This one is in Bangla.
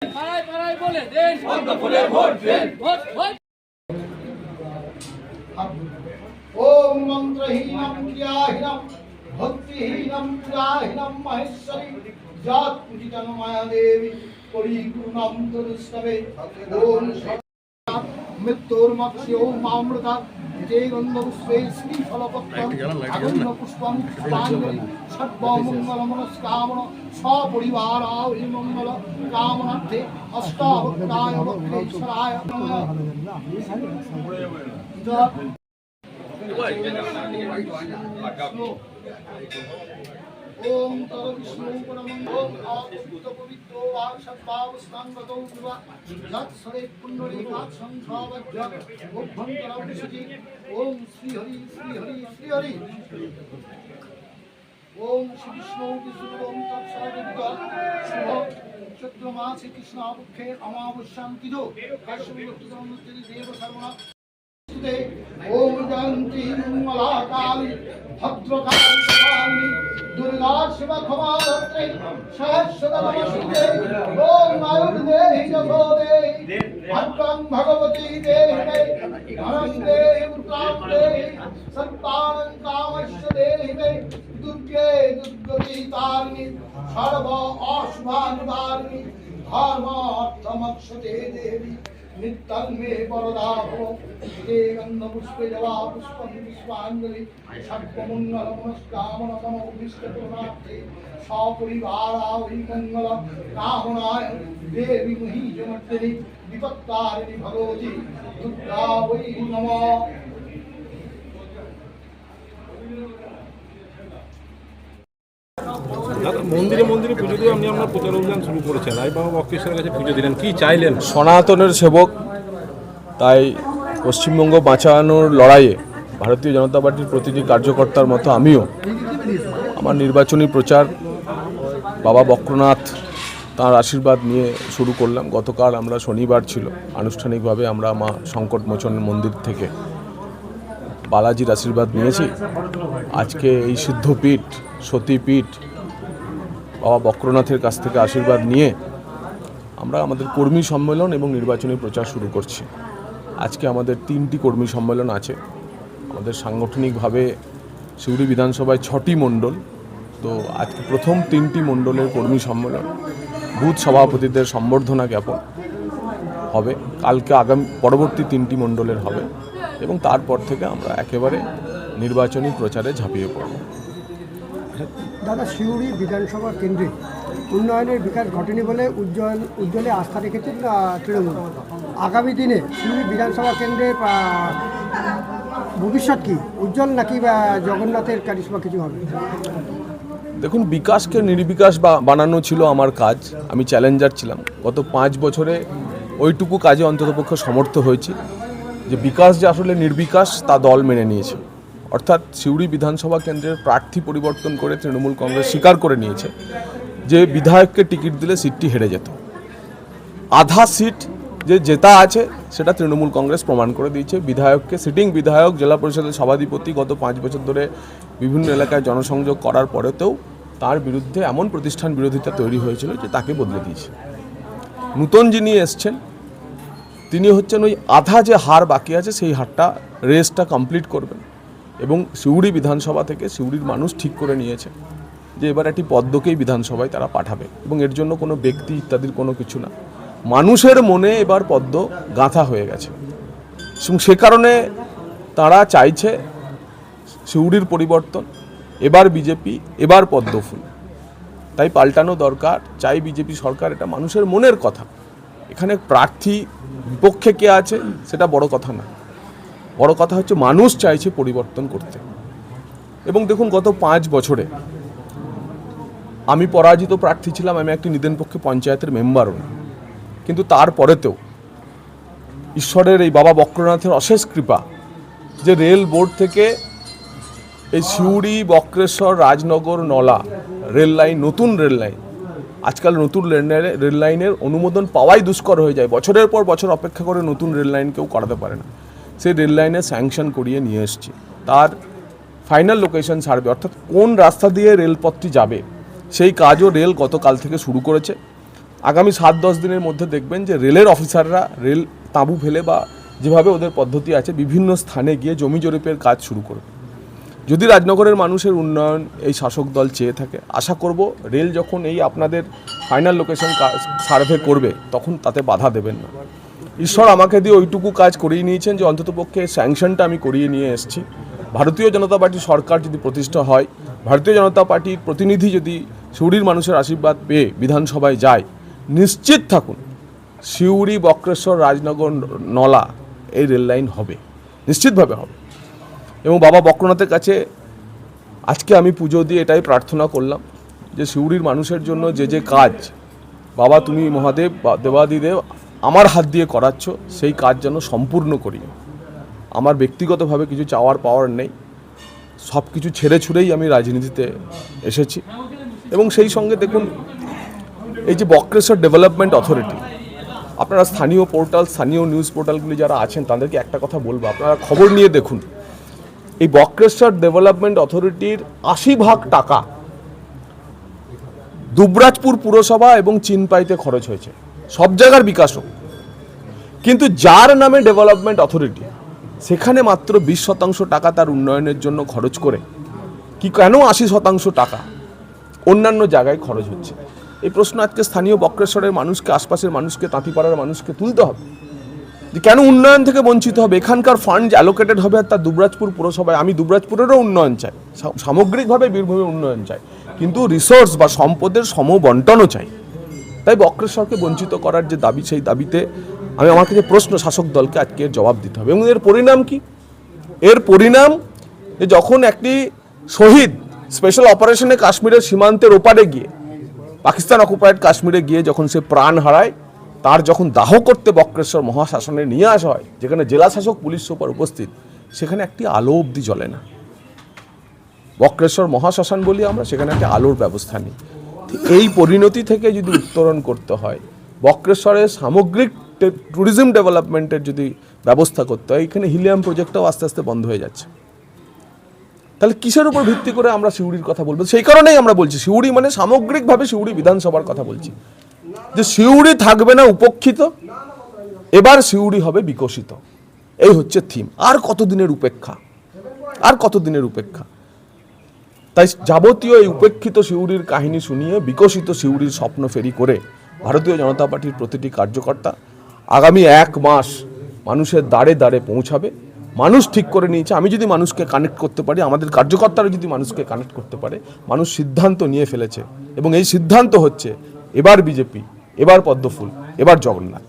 ओम मंत्रहीनम क्रियाहीनम भक्तिहीनम क्रियाहीनम महेश्वरी जात पूजितम माया देवी परिपूर्णम तरुस्तवे ओम मृत्योर्मक्षयो मामृता जयगन्धपुष्पे श्रीफलपत्रम् अगन्धपुष्पं पुष्पाञ्जलि सर्वमङ्गलमनस्कामना सपरिवाराय मङ्गल कामनार्थे अष्टावक्राय वक्रेश्वराय ओम तव विष्णु परमं आदित्य पवित्रो वासत्पावस्तांगतो विवा यत्सरे पुण्डरी वात्सं भावज्ञ उभंतरं विशति ओम श्री हरि श्री हरि श्री हरि ओम श्री विष्णु विष्णुरं तत्सर्वविद्या शुभ चैत्र मासे कृष्णपक्षे अमावस्यां तिथौ काश्मीरोत्तरं देव सर्वणा ओम जयंती मंगला काली भद्रकाली दुर्गा शिव क्षमा धत्रे सहस्रदा नमस्ते ओम आयुर्देहि जगोदे भद्रं भगवती देहि धनं देहि पुत्रां देहि सन्तानं कामस्य देहि दुर्गे दुर्गति तारिणि सर्व अशुभानिवारिणि धर्मार्थमक्षते देवी नित्यं मे वरदा भव गन्धपुष्पे जवा पुष्पं पुष्पाञ्जलि सर्वमङ्गलमनस्कामना मनोभीष्टपूर्णार्थे सपरिवाराय मङ्गल कामनाय देवी महीजमर्दिनि विपत्तारिणि भगवति दुर्गा वै नमः। মন্দিরে মন্দিরে পুজো দিয়ে আপনি আপনার প্রচার অভিযান শুরু করেছেন। আই বাবা বক্রেশ্বরের কাছে পুজো দিলেন, কি চাইলেন? সনাতনের সেবক, তাই পশ্চিমবঙ্গ বাঁচানোর লড়াইয়ে ভারতীয় জনতা পার্টির প্রতিটি কার্যকর্তার মতো আমিও আমার নির্বাচনী প্রচার বাবা বক্রনাথ তাঁর আশীর্বাদ নিয়ে শুরু করলাম। গতকাল আমরা শনিবার ছিল, আনুষ্ঠানিকভাবে আমরা মা সংকটমোচন মন্দির থেকে বালাজির আশীর্বাদ নিয়েছি। আজকে এই সিদ্ধপীঠ সতীপীঠ বাবা বক্রনাথের কাছ থেকে আশীর্বাদ নিয়ে আমরা আমাদের কর্মী সম্মেলন এবং নির্বাচনী প্রচার শুরু করছি। আজকে আমাদের 3টি কর্মী সম্মেলন আছে। আমাদের সাংগঠনিকভাবে সিউড়ি বিধানসভায় 6টি মণ্ডল, তো আজকে প্রথম 3টি মণ্ডলের কর্মী সম্মেলন, বুথ সভাপতিদের সম্বর্ধনা জ্ঞাপন হবে। কালকে আগামী পরবর্তী 3টি মণ্ডলের হবে এবং তারপর থেকে আমরা একেবারে নির্বাচনী প্রচারে ঝাঁপিয়ে পড়ব। দাদা, সিউড়ি বিধানসভা কেন্দ্রে উন্নয়নের বিকাশ ঘটেনি বলে উজ্জ্বলে আস্থা রেখেছেন তৃণমূল। আগামী দিনে সিউড়ি বিধানসভা কেন্দ্রে ভবিষ্যৎ কি উজ্জ্বল, নাকি জগন্নাথের কারিশমা কিছু হবে? দেখুন, বিকাশকে নির্বিকাশ বানানো ছিল আমার কাজ। আমি চ্যালেঞ্জার ছিলাম। গত 5 বছরে ওইটুকু কাজে অন্ততপক্ষে সমর্থ হয়েছি যে বিকাশ যে আসলে নির্বিকাশ তা দল মেনে নিয়েছে। অর্থাৎ সিউড়ি বিধানসভা কেন্দ্রের প্রার্থী পরিবর্তন করে তৃণমূল কংগ্রেস স্বীকার করে নিয়েছে যে বিধায়ককে টিকিট দিলে সিটটি হেরে যেত। আধা সিট যে জেতা আছে সেটা তৃণমূল কংগ্রেস প্রমাণ করে দিয়েছে। বিধায়ককে, সিটিং বিধায়ক, জেলা পরিষদের সভাধিপতি, গত 5 বছর ধরে বিভিন্ন এলাকায় জনসংযোগ করার পরেতেও তার বিরুদ্ধে এমন প্রতিষ্ঠান বিরোধিতা তৈরি হয়েছিল যে তাকে বদলে দিয়েছে। নূতন যিনি এসছেন তিনি হচ্ছেন ওই আধা যে হার বাকি আছে সেই হারটা, রেসটা কমপ্লিট করবেন এবং সিউড়ি বিধানসভা থেকে সিউড়ির মানুষ ঠিক করে নিয়েছে যে এবার একটি পদ্মকেই বিধানসভায় তারা পাঠাবে এবং এর জন্য কোনো ব্যক্তি ইত্যাদির কোনো কিছু না, মানুষের মনে এবার পদ্ম গাঁথা হয়ে গেছে এবং সে কারণে তারা চাইছে সিউড়ির পরিবর্তন, এবার বিজেপি, এবার পদ্মফুল। তাই পাল্টানো দরকার, চাই বিজেপি সরকার, এটা মানুষের মনের কথা। এখানে প্রার্থী বিপক্ষে কে আছে সেটা বড় কথা না, বড় কথা হচ্ছে মানুষ চাইছে পরিবর্তন করতে। এবং দেখুন, গত 5 বছরে আমি পরাজিত প্রার্থী ছিলাম, আমি একটি নিদেনপক্ষে পঞ্চায়েতের মেম্বারও না, কিন্তু তারপরেতেও ঈশ্বরের এই বাবা বক্রনাথের অশেষ কৃপা যে রেল বোর্ড থেকে এই সিউড়ি, বক্রেশ্বর, রাজনগর, নলা রেল লাইন, নতুন রেল লাইন, আজকাল নতুন রেল লাইনের অনুমোদন পাওয়াই দুষ্কর হয়ে যায়। বছরের পর বছর অপেক্ষা করে নতুন রেল লাইন কেউ করাতে পারে না। সেই রেল লাইনে স্যাংশন করিয়ে নিয়ে এসেছি। তার ফাইনাল লোকেশন সার্ভে, অর্থাৎ কোন রাস্তা দিয়ে রেলপথটি যাবে সেই কাজও রেল গতকাল থেকে শুরু করেছে। আগামী 7-10 দিনের মধ্যে দেখবেন যে রেলের অফিসাররা রেল তাঁবু ফেলে বা যেভাবে ওদের পদ্ধতি আছে বিভিন্ন স্থানে গিয়ে জমি জরিপের কাজ শুরু করবে। যদি রাজনগরের মানুষের উন্নয়ন এই শাসক দল চেয়ে থাকে, আশা করব রেল যখন এই আপনাদের ফাইনাল লোকেশন সার্ভে করবে তখন তাতে বাধা দেবেন না। ঈশ্বর আমাকে দিয়ে ওইটুকু কাজ করিয়ে নিয়েছেন যে অন্ততপক্ষে স্যাংশনটা আমি করিয়ে নিয়ে এসেছি। ভারতীয় জনতা পার্টির সরকার যদি প্রতিষ্ঠা হয়, ভারতীয় জনতা পার্টির প্রতিনিধি যদি সিউড়ির মানুষের আশীর্বাদ পেয়ে বিধানসভায় যায়, নিশ্চিত থাকুন সিউড়ি, বক্রেশ্বর, রাজনগর, নলা এই রেল লাইন হবে, নিশ্চিতভাবে হবে। এবং বাবা বক্রনাথের কাছে আজকে আমি পুজো দিয়ে এটাই প্রার্থনা করলাম যে সিউড়ির মানুষের জন্য যে যে কাজ বাবা তুমি মহাদেব বা দেবাদিদেব আমার হাত দিয়ে করাচ্ছ, সেই কাজ যেন সম্পূর্ণ করি। আমার ব্যক্তিগতভাবে কিছু চাওয়ার পাওয়ার নেই, সব কিছু ছেড়ে ছুড়েই আমি রাজনীতিতে এসেছি। এবং সেই সঙ্গে দেখুন এই যে বক্রেশ্বর ডেভেলপমেন্ট অথরিটি, আপনারা স্থানীয় পোর্টাল, স্থানীয় নিউজ পোর্টালগুলি যারা আছেন তাদেরকে একটা কথা বলবো, আপনারা খবর নিয়ে দেখুন এই বক্রেশ্বর ডেভেলপমেন্ট অথরিটির 80% টাকা দুবরাজপুর পুরসভা এবং চিনপাইতে খরচ হয়েছে, সব জায়গার বিকাশ হোক। কিন্তু যার নামে ডেভেলপমেন্ট অথরিটি, সেখানে মাত্র 20% টাকা তার উন্নয়নের জন্য খরচ করে কি কেন 80% টাকা অন্যান্য জায়গায় খরচ হচ্ছে? এই প্রশ্ন আজকে স্থানীয় বক্রেশ্বরের মানুষকে, আশপাশের মানুষকে, তাঁতিপাড়ার মানুষকে তুলতে হবে যে কেন উন্নয়ন থেকে বঞ্চিত হবে। এখানকার ফান্ড অ্যালোকেটেড হবে আর তার দুবরাজপুর পুরসভায়। আমি দুবরাজপুরেরও উন্নয়ন চাই, সামগ্রিকভাবে বীরভূমের উন্নয়ন চাই, কিন্তু রিসোর্স বা সম্পদের সমবন্টনও চাই। তাই বক্রেশ্বরকে বঞ্চিত করার যে দাবি, সেই দাবিতে আমার কাছে প্রশ্ন শাসক দলকে আজকে জবাব দিতে হবে। এবং এর পরিণাম কি? এর পরিণাম যে যখন একটি শহীদ স্পেশাল অপারেশনে কাশ্মীরের সীমান্তের ওপারে গিয়ে, পাকিস্তান অকুপায়েড কাশ্মীরে গিয়ে যখন সে প্রাণ হারায়, তার যখন দাহ করতে বক্রেশ্বর মহাশাসনে নিয়ে আসা হয়, যেখানে জেলা শাসক, পুলিশ সুপার উপস্থিত, সেখানে একটি আলো অবধি জ্বলে না। বক্রেশ্বর মহাশ্মশান বলি আমরা, সেখানে একটা আলোর ব্যবস্থা নেই। এই পরিণতি থেকে যদি উত্তরণ করতে হয়, বক্রেশ্বরের সামগ্রিক ট্যুরিজম ডেভেলপমেন্টের যদি ব্যবস্থা করতে হয়, এখানে হিলিয়াম প্রজেক্টটাও আস্তে আস্তে বন্ধ হয়ে যাচ্ছে। তাহলে কিসের উপর ভিত্তি করে আমরা সিউড়ির কথা বলবো? সেই কারণেই আমরা বলছি সিউড়ি মানে সামগ্রিকভাবে সিউড়ি বিধানসভার কথা বলছি, যে সিউড়ি থাকবে না উপেক্ষিত, এবার সিউড়ি হবে বিকশিত। এই হচ্ছে থিম। আর কতদিনের উপেক্ষা, আর কতদিনের উপেক্ষা? তাই যাবতীয় এই উপেক্ষিত সিউড়ির কাহিনী শুনিয়ে বিকশিত সিউড়ির স্বপ্ন ফেরি করে ভারতীয় জনতা পার্টির প্রতিটি কার্যকর্তা আগামী 1 মাস মানুষের দ্বারে দ্বারে পৌঁছাবে। মানুষ ঠিক করে নিয়েছে, আমি যদি মানুষকে কানেক্ট করতে পারি, আমাদের কার্যকর্তারা যদি মানুষকে কানেক্ট করতে পারে, মানুষ সিদ্ধান্ত নিয়ে ফেলেছে। এবং এই সিদ্ধান্ত হচ্ছে এবার বিজেপি, এবার পদ্মফুল, এবার জগন্নাথ।